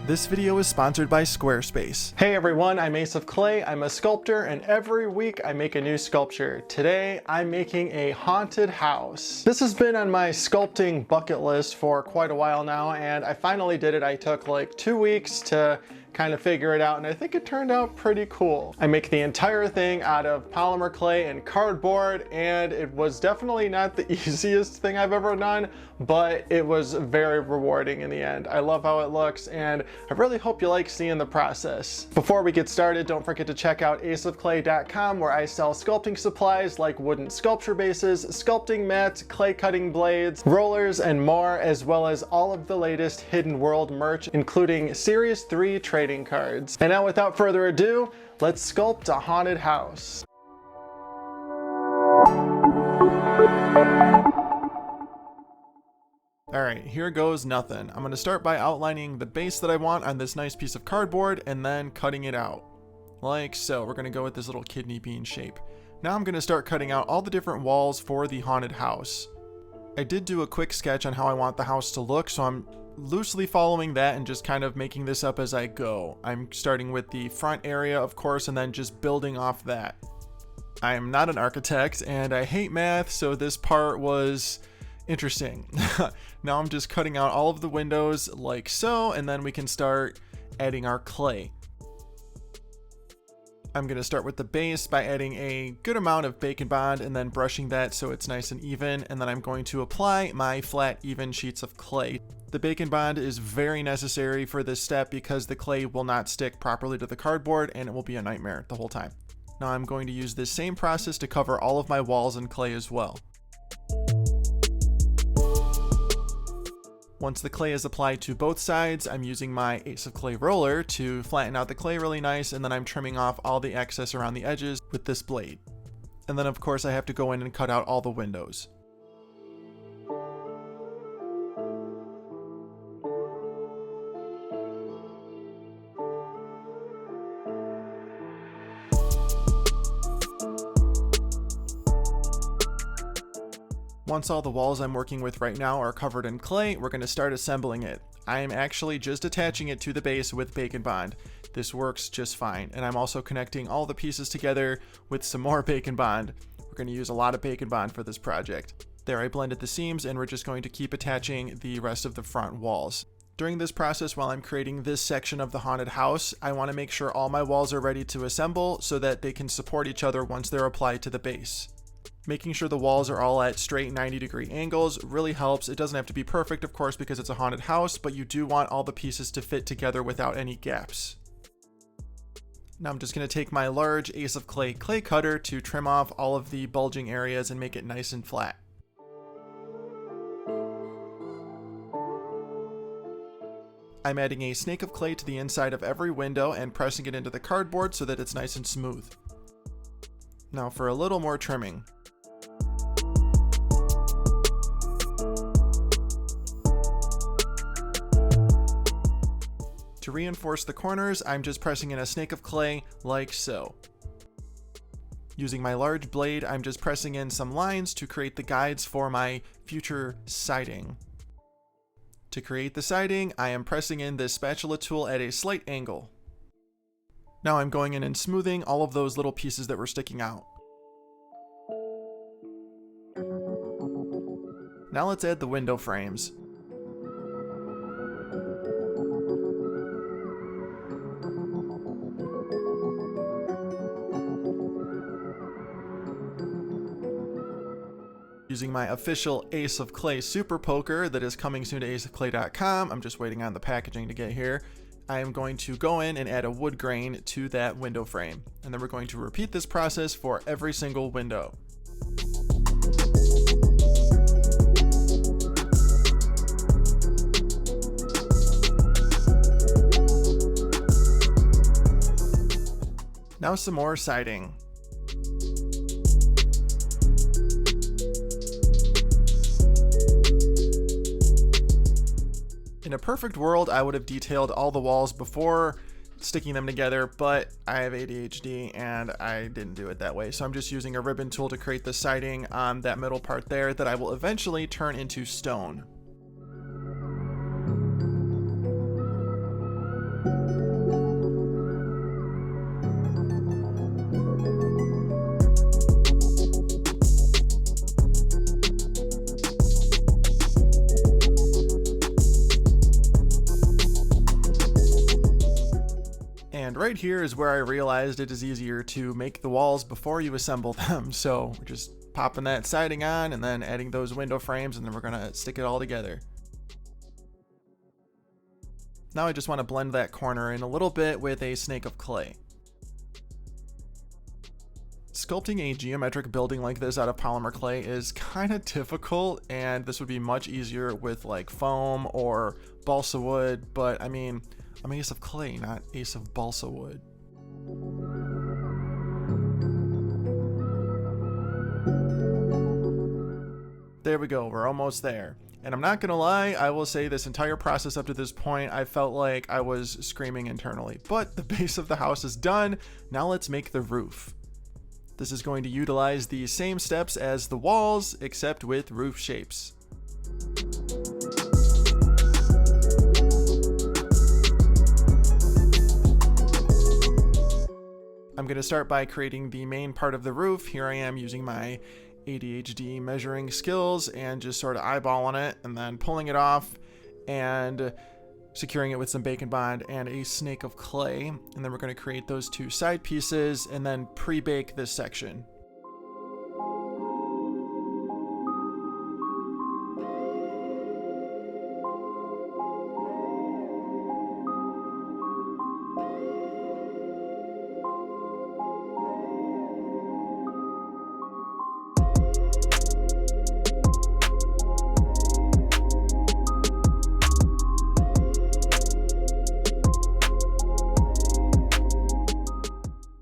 This video is sponsored by Squarespace. Hey everyone, I'm Ace of Clay. I'm a sculptor and every week I make a new sculpture. Today I'm making a haunted house. This has been on my sculpting bucket list for quite a while now and I finally did it. I took like 2 weeks to kind of figure it out and I think it turned out pretty cool. I make the entire thing out of polymer clay and cardboard and it was definitely not the easiest thing I've ever done, but it was very rewarding in the end. I love how it looks and I really hope you like seeing the process. Before we get started, don't forget to check out aceofclay.com where I sell sculpting supplies like wooden sculpture bases, sculpting mats, clay cutting blades, rollers, and more, as well as all of the latest Hidden World merch, including Series 3 trading cards. And now without further ado, let's sculpt a haunted house. Alright, here goes nothing. I'm going to start by outlining the base that I want on this nice piece of cardboard and then cutting it out. Like so. We're going to go with this little kidney bean shape. Now I'm going to start cutting out all the different walls for the haunted house. I did do a quick sketch on how I want the house to look, so I'm loosely following that and just kind of making this up as I go. I'm starting with the front area, of course, and then just building off that. I am not an architect and I hate math, so this part was interesting. Now I'm just cutting out all of the windows like so, and then we can start adding our clay. I'm going to start with the base by adding a good amount of Bake and Bond and then brushing that so it's nice and even, and then I'm going to apply my flat, even sheets of clay. The Bake and Bond is very necessary for this step because the clay will not stick properly to the cardboard and it will be a nightmare the whole time. Now I'm going to use this same process to cover all of my walls in clay as well. Once the clay is applied to both sides, I'm using my Ace of Clay roller to flatten out the clay really nice, and then I'm trimming off all the excess around the edges with this blade. And then of course I have to go in and cut out all the windows. Once all the walls I'm working with right now are covered in clay, we're going to start assembling it. I am actually just attaching it to the base with Bake and Bond. This works just fine, and I'm also connecting all the pieces together with some more Bake and Bond. We're going to use a lot of Bake and Bond for this project. There, I blended the seams and we're just going to keep attaching the rest of the front walls. During this process, while I'm creating this section of the haunted house, I want to make sure all my walls are ready to assemble so that they can support each other once they're applied to the base. Making sure the walls are all at straight 90-degree angles really helps. It doesn't have to be perfect, of course, because it's a haunted house, but you do want all the pieces to fit together without any gaps. Now I'm just going to take my large Ace of Clay clay cutter to trim off all of the bulging areas and make it nice and flat. I'm adding a snake of clay to the inside of every window and pressing it into the cardboard so that it's nice and smooth. Now for a little more trimming. To reinforce the corners, I'm just pressing in a snake of clay like so. Using my large blade, I'm just pressing in some lines to create the guides for my future siding. To create the siding, I am pressing in this spatula tool at a slight angle. Now I'm going in and smoothing all of those little pieces that were sticking out. Now let's add the window frames. Using my official Ace of Clay Super Poker that is coming soon to aceofclay.com, I'm just waiting on the packaging to get here. I am going to go in and add a wood grain to that window frame. And then we're going to repeat this process for every single window. Now some more siding. In a perfect world, I would have detailed all the walls before sticking them together, but I have ADHD and I didn't do it that way. So I'm just using a ribbon tool to create the siding on that middle part there that I will eventually turn into stone. right here is where I realized it is easier to make the walls before you assemble them. So we're just popping that siding on and then adding those window frames, and then we're gonna stick it all together. Now I just want to blend that corner in a little bit with a snake of clay. Sculpting a geometric building like this out of polymer clay is kind of difficult, and this would be much easier with like foam or balsa wood, but I mean, I'm Ace of Clay, not Ace of Balsa Wood. There we go, we're almost there. And I'm not gonna lie, I will say this entire process up to this point, I felt like I was screaming internally. But the base of the house is done, now let's make the roof. This is going to utilize the same steps as the walls, except with roof shapes. I'm going to start by creating the main part of the roof. Here I am using my ADHD measuring skills and just sort of eyeballing it and then pulling it off and securing it with some bacon bond and a snake of clay. And then we're going to create those two side pieces and then pre-bake this section.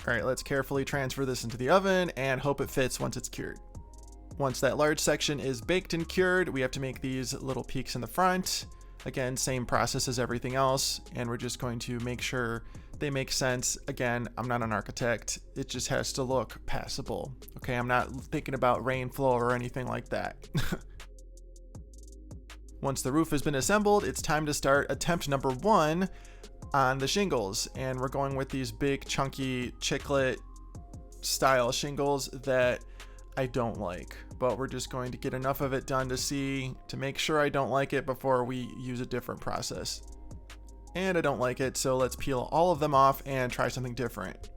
All right, let's carefully transfer this into the oven and hope it fits once it's cured. Once that large section is baked and cured, we have to make these little peaks in the front. Again, same process as everything else, and we're just going to make sure they make sense. Again, I'm not an architect. It just has to look passable. Okay, I'm not thinking about rain flow or anything like that. Once the roof has been assembled, it's time to start attempt number 1 on the shingles, and we're going with these big chunky chiclet style shingles that I don't like, but we're just going to get enough of it done to make sure I don't like it before we use a different process. And I don't like it, so let's peel all of them off and try something different.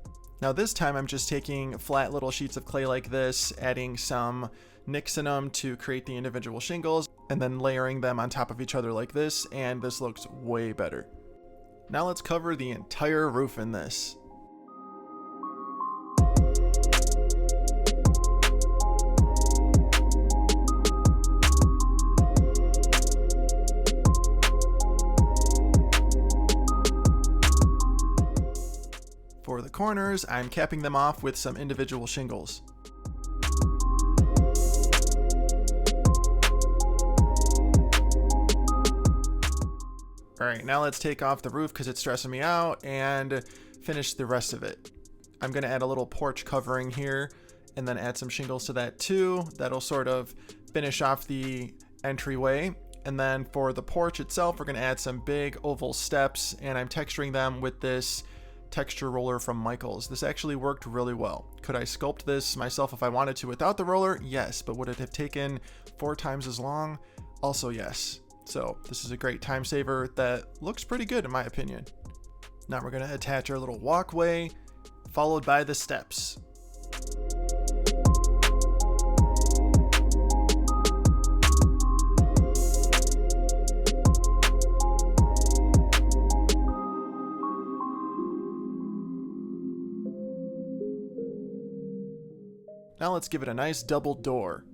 Now this time I'm just taking flat little sheets of clay like this, adding some nicks in them to create the individual shingles, and then layering them on top of each other like this, and this looks way better. Now let's cover the entire roof in this. For the corners, I'm capping them off with some individual shingles. All right, now let's take off the roof because it's stressing me out and finish the rest of it. I'm gonna add a little porch covering here and then add some shingles to that too. That'll sort of finish off the entryway. And then for the porch itself, we're gonna add some big oval steps, and I'm texturing them with this texture roller from Michaels. This actually worked really well. Could I sculpt this myself if I wanted to without the roller? Yes, but would it have taken 4 times as long? Also yes. So this is a great time saver that looks pretty good in my opinion. Now we're gonna attach our little walkway, followed by the steps. Now let's give it a nice double door.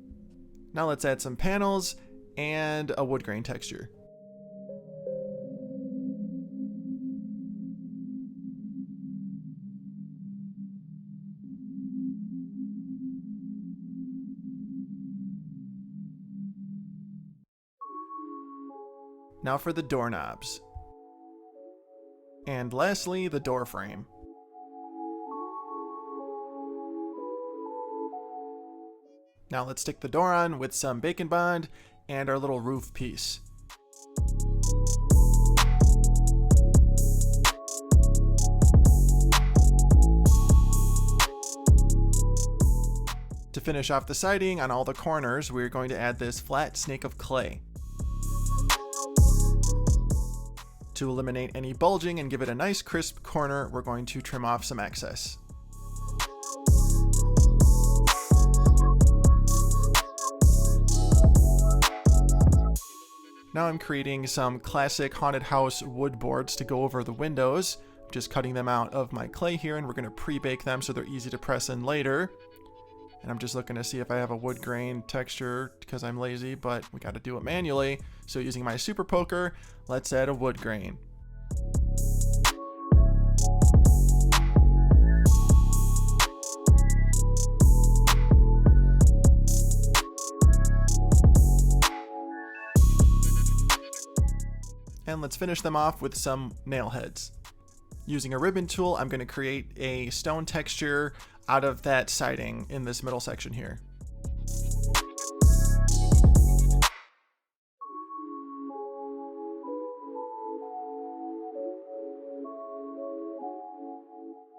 Now let's add some panels and a wood grain texture. Now for the doorknobs. And lastly, the door frame. Now let's stick the door on with some bacon bond and our little roof piece. To finish off the siding on all the corners, we're going to add this flat snake of clay. To eliminate any bulging and give it a nice crisp corner, we're going to trim off some excess. Now I'm creating some classic haunted house wood boards to go over the windows. I'm just cutting them out of my clay here, and we're going to pre-bake them so they're easy to press in later. And I'm just looking to see if I have a wood grain texture because I'm lazy, but we got to do it manually. So using my super poker, let's add a wood grain. And let's finish them off with some nail heads. Using a ribbon tool, I'm going to create a stone texture out of that siding in this middle section here.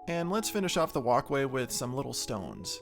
And let's finish off the walkway with some little stones.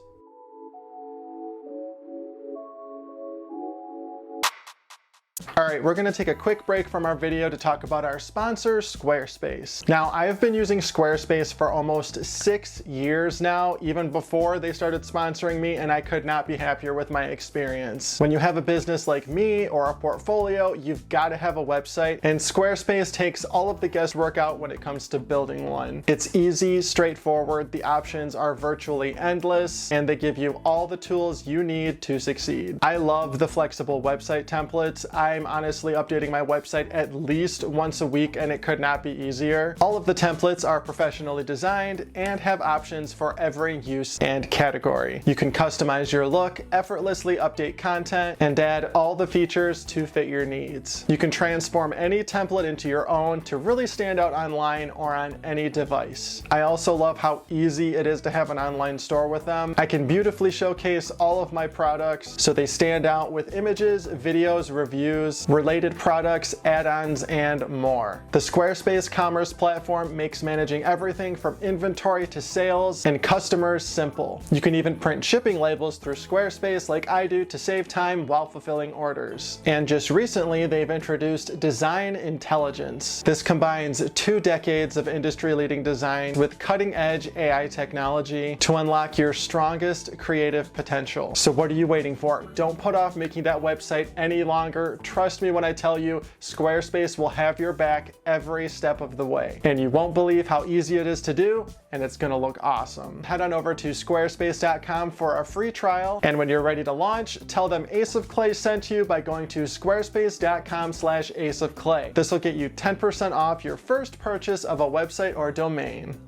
All right, we're gonna take a quick break from our video to talk about our sponsor, Squarespace. Now, I've been using Squarespace for almost 6 years now, even before they started sponsoring me, and I could not be happier with my experience. When you have a business like me or a portfolio, you've gotta have a website, and Squarespace takes all of the guesswork out when it comes to building one. It's easy, straightforward, the options are virtually endless, and they give you all the tools you need to succeed. I love the flexible website templates. I'm honestly updating my website at least once a week, and it could not be easier. All of the templates are professionally designed and have options for every use and category. You can customize your look, effortlessly update content, and add all the features to fit your needs. You can transform any template into your own to really stand out online or on any device. I also love how easy it is to have an online store with them. I can beautifully showcase all of my products so they stand out with images, videos, reviews, related products, add-ons, and more. The Squarespace commerce platform makes managing everything from inventory to sales and customers simple. You can even print shipping labels through Squarespace like I do to save time while fulfilling orders. And just recently, they've introduced Design Intelligence. This combines 2 decades of industry-leading design with cutting-edge AI technology to unlock your strongest creative potential. So what are you waiting for? Don't put off making that website any longer. Trust me when I tell you, Squarespace will have your back every step of the way. And you won't believe how easy it is to do, and it's gonna look awesome. Head on over to squarespace.com for a free trial, and when you're ready to launch, tell them Ace of Clay sent you by going to squarespace.com/aceofclay. This will get you 10% off your first purchase of a website or domain.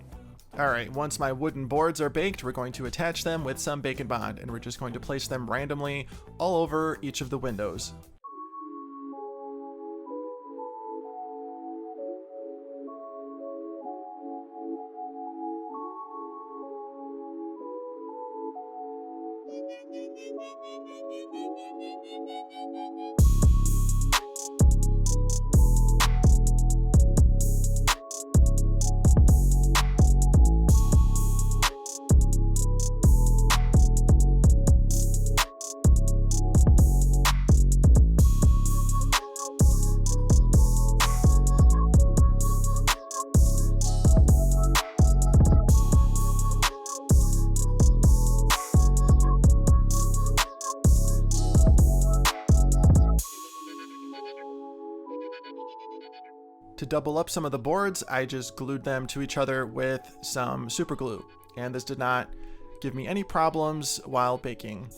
All right, once my wooden boards are baked, we're going to attach them with some Bake and Bond, and we're just going to place them randomly all over each of the windows. To double up some of the boards, I just glued them to each other with some super glue, and this did not give me any problems while baking.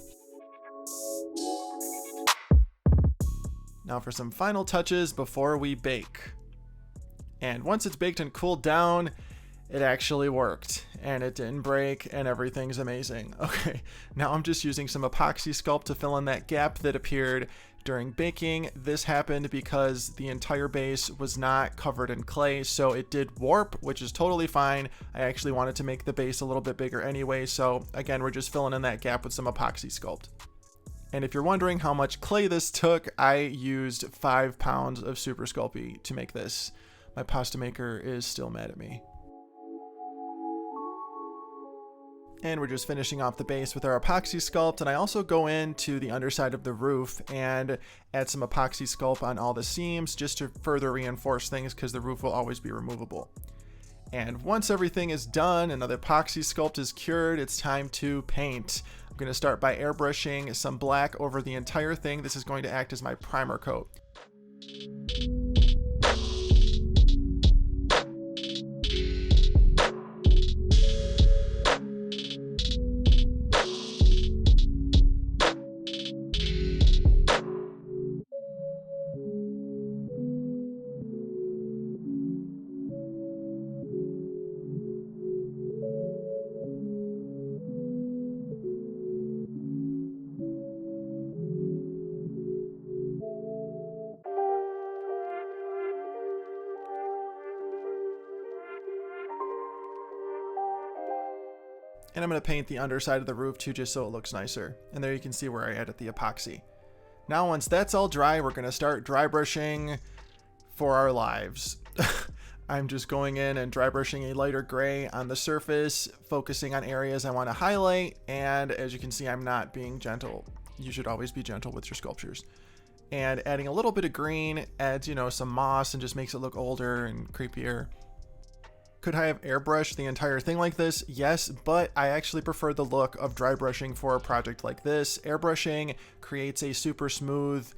Now for some final touches before we bake. And once it's baked and cooled down, it actually worked, and it didn't break, and everything's amazing. Okay, now I'm just using some Epoxy Sculpt to fill in that gap that appeared during baking. This happened because the entire base was not covered in clay, so it did warp, which is totally fine. I actually wanted to make the base a little bit bigger anyway, so again, we're just filling in that gap with some Epoxy Sculpt. And if you're wondering how much clay this took, I used 5 pounds of Super Sculpey to make this. My pasta maker is still mad at me. And we're just finishing off the base with our Epoxy Sculpt, and I also go into the underside of the roof and add some Epoxy Sculpt on all the seams just to further reinforce things because the roof will always be removable. And once everything is done and the Epoxy Sculpt is cured, it's time to paint. I'm going to start by airbrushing some black over the entire thing. This is going to act as my primer coat. And I'm going to paint the underside of the roof too, just so it looks nicer. And there you can see where I added the epoxy. Now once that's all dry, we're going to start dry brushing for our lives. I'm just going in and dry brushing a lighter gray on the surface, focusing on areas I want to highlight. And as you can see, I'm not being gentle. You should always be gentle with your sculptures. And adding a little bit of green adds, some moss and just makes it look older and creepier. Could I have airbrushed the entire thing like this? Yes, but I actually prefer the look of dry brushing for a project like this. Airbrushing creates a super smooth,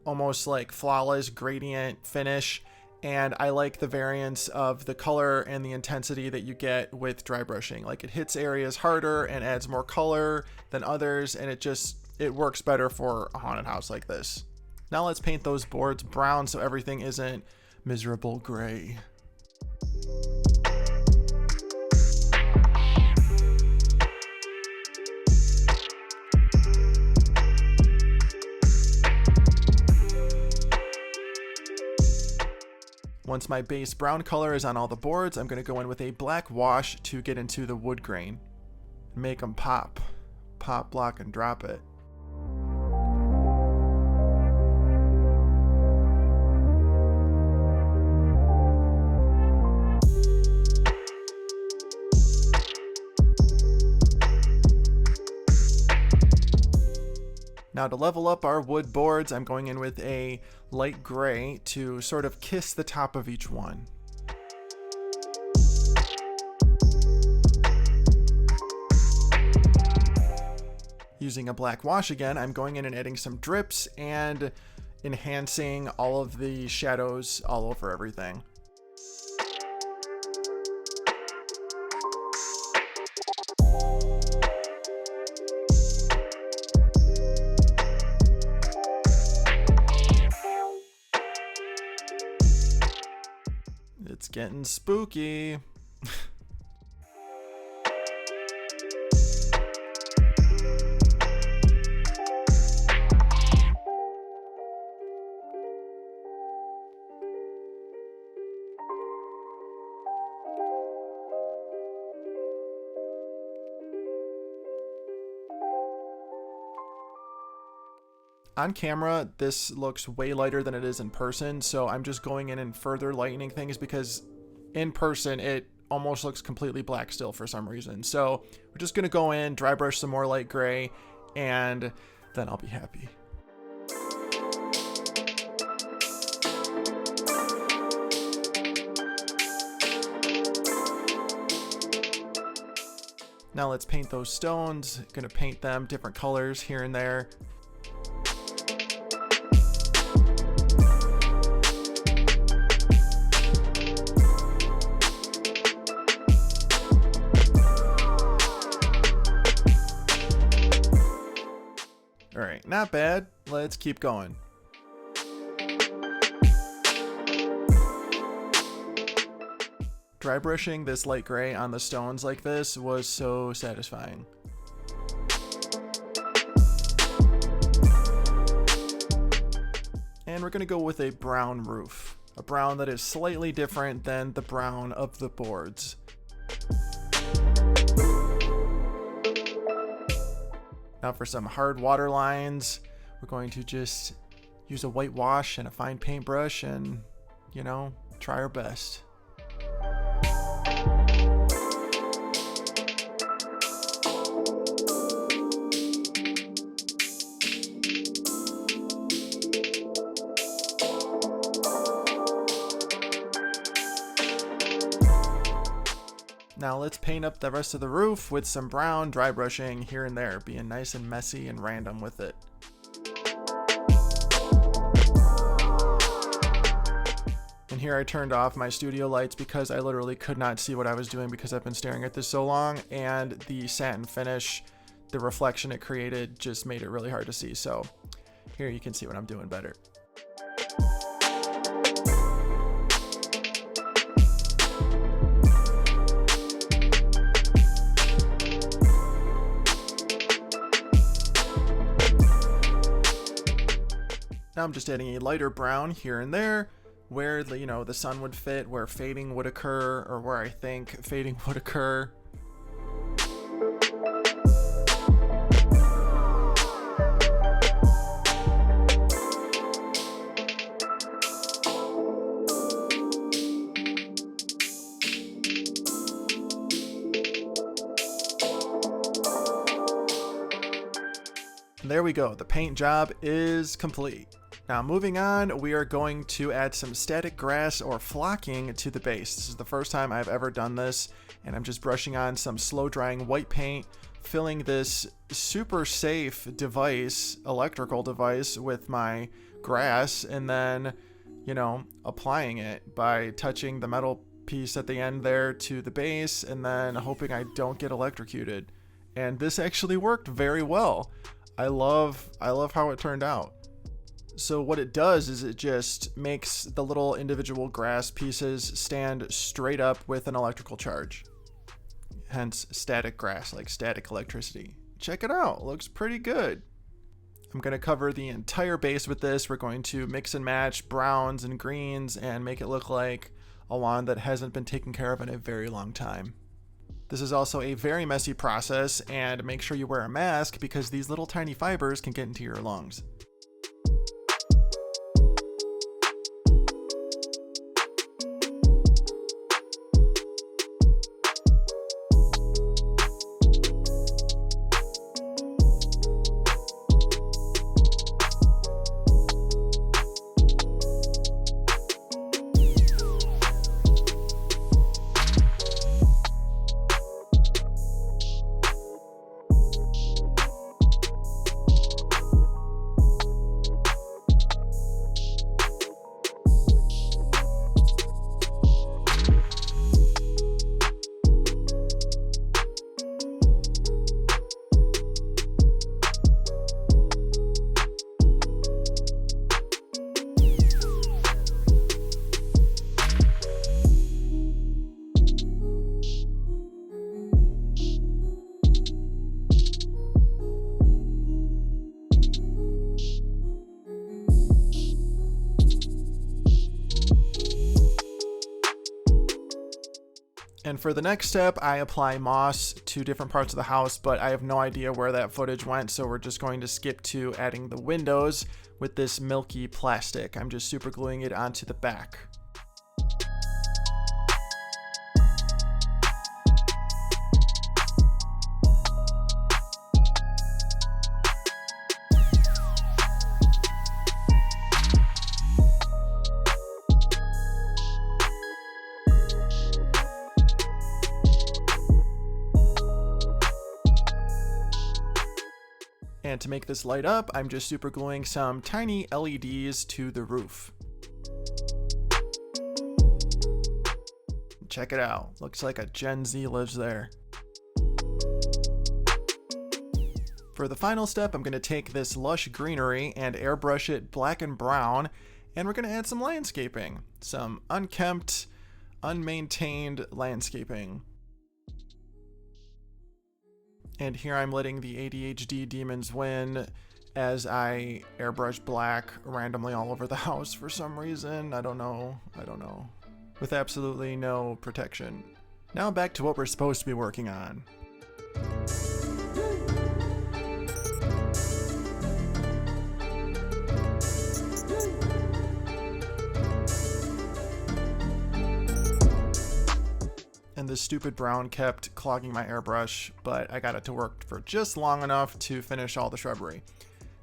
almost like flawless gradient finish, and I like the variance of the color and the intensity that you get with dry brushing. Like, it hits areas harder and adds more color than others, and it works better for a haunted house like this. Now let's paint those boards brown so everything isn't miserable gray. Once my base brown color is on all the boards, I'm going to go in with a black wash to get into the wood grain. Make them pop. Pop, block, and drop it. Now to level up our wood boards, I'm going in with a light gray to sort of kiss the top of each one. Using a black wash again, I'm going in and adding some drips and enhancing all of the shadows all over everything. It's getting spooky. On camera, this looks way lighter than it is in person, so I'm just going in and further lightening things because in person it almost looks completely black still for some reason. So we're just gonna go in, dry brush some more light gray, and then I'll be happy. Now let's paint those stones. Gonna paint them different colors here and there. All right, not bad. Let's keep going. Dry brushing this light gray on the stones like this was so satisfying. And we're gonna go with a brown roof, a brown that is slightly different than the brown of the boards. Now for some hard water lines, we're going to just use a white wash and a fine paintbrush and, try our best. Now let's paint up the rest of the roof with some brown, dry brushing here and there, being nice and messy and random with it. And here I turned off my studio lights because I literally could not see what I was doing because I've been staring at this so long, and the satin finish, the reflection it created just made it really hard to see. So here you can see what I'm doing better. Now I'm just adding a lighter brown here and there where the sun would fit, where fading would occur, or where I think fading would occur. And there we go, the paint job is complete. Now moving on, we are going to add some static grass or flocking to the base. This is the first time I've ever done this, and I'm just brushing on some slow drying white paint, filling this super safe device, electrical device, with my grass, and then, applying it by touching the metal piece at the end there to the base, and then hoping I don't get electrocuted. And this actually worked very well. I love how it turned out. So what it does is it just makes the little individual grass pieces stand straight up with an electrical charge. Hence static grass, like static electricity. Check it out, looks pretty good. I'm going to cover the entire base with this. We're going to mix and match browns and greens and make it look like a lawn that hasn't been taken care of in a very long time. This is also a very messy process, and make sure you wear a mask because these little tiny fibers can get into your lungs. And for the next step, I apply moss to different parts of the house, but I have no idea where that footage went, so we're just going to skip to adding the windows with this milky plastic. I'm just super gluing it onto the back. And to make this light up, I'm just super gluing some tiny LEDs to the roof. Check it out. Looks like a Gen Z lives there. For the final step, I'm going to take this lush greenery and airbrush it black and brown, and we're going to add some landscaping. Some unkempt, unmaintained landscaping. And here I'm letting the ADHD demons win as I airbrush black randomly all over the house for some reason. I don't know. With absolutely no protection. Now back to what we're supposed to be working on. And this stupid brown kept clogging my airbrush, but I got it to work for just long enough to finish all the shrubbery.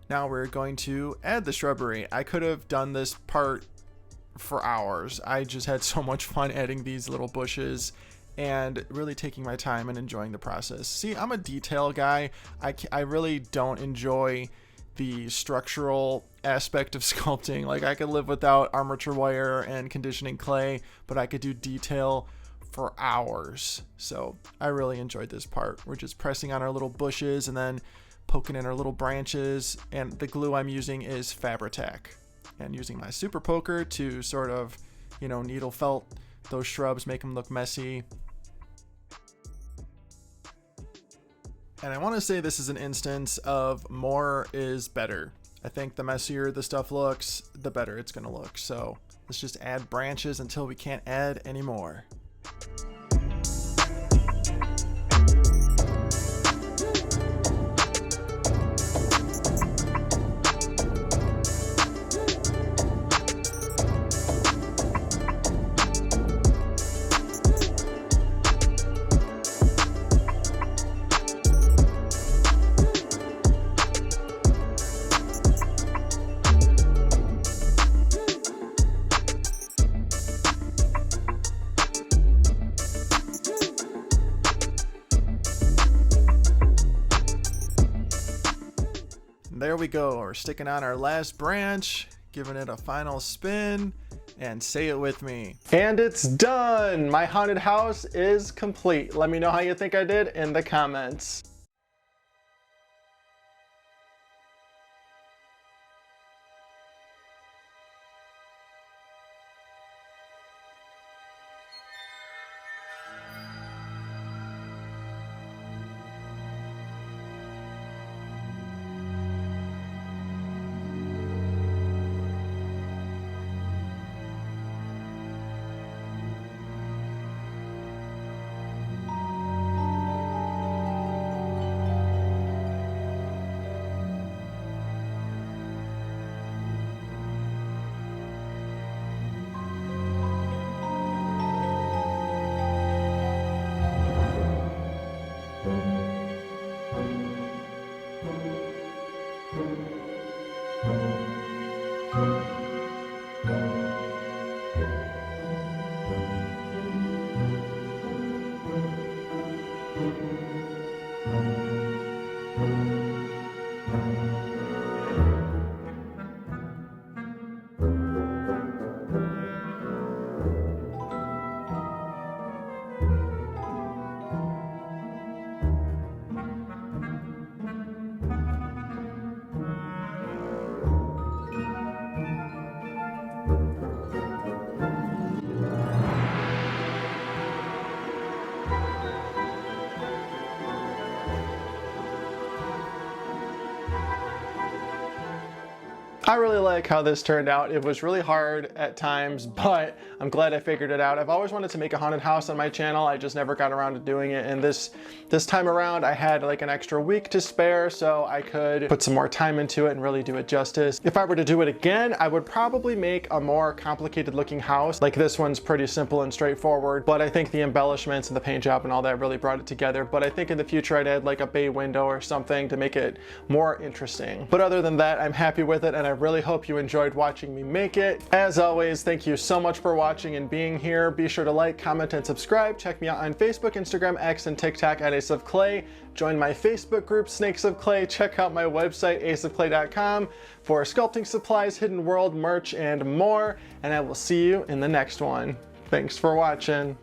Now we're going to add the shrubbery. I could have done this part for hours. I just had so much fun adding these little bushes and really taking my time and enjoying the process. See, I'm a detail guy. I really don't enjoy the structural aspect of sculpting. Like, I could live without armature wire and conditioning clay, but I could do detail for hours. So I really enjoyed this part. We're just pressing on our little bushes and then poking in our little branches, and the glue I'm using is Fabri-Tac, and using my super poker to sort of, you know, needle felt those shrubs, make them look messy. And I want to say this is an instance of more is better. I think the messier the stuff looks, the better it's going to look. So let's just add branches until we can't add anymore. There we go. We're sticking on our last branch, giving it a final spin, and say it with me. And it's done! My haunted house is complete. Let me know how you think I did in the comments. I really like how this turned out. It was really hard at times, but I'm glad I figured it out. I've always wanted to make a haunted house on my channel. I just never got around to doing it. And this time around, I had like an extra week to spare, so I could put some more time into it and really do it justice. If I were to do it again, I would probably make a more complicated looking house. Like this one's pretty simple and straightforward, but I think the embellishments and the paint job and all that really brought it together. But I think in the future, I'd add like a bay window or something to make it more interesting. But other than that, I'm happy with it, and I really hope you enjoyed watching me make it. As always, thank you so much for watching and being here. Be sure to like, comment, and subscribe. Check me out on Facebook, Instagram, X, and TikTok at Ace of Clay. Join my Facebook group, Snakes of Clay. Check out my website, aceofclay.com, for sculpting supplies, hidden world merch, and more. And I will see you in the next one. Thanks for watching.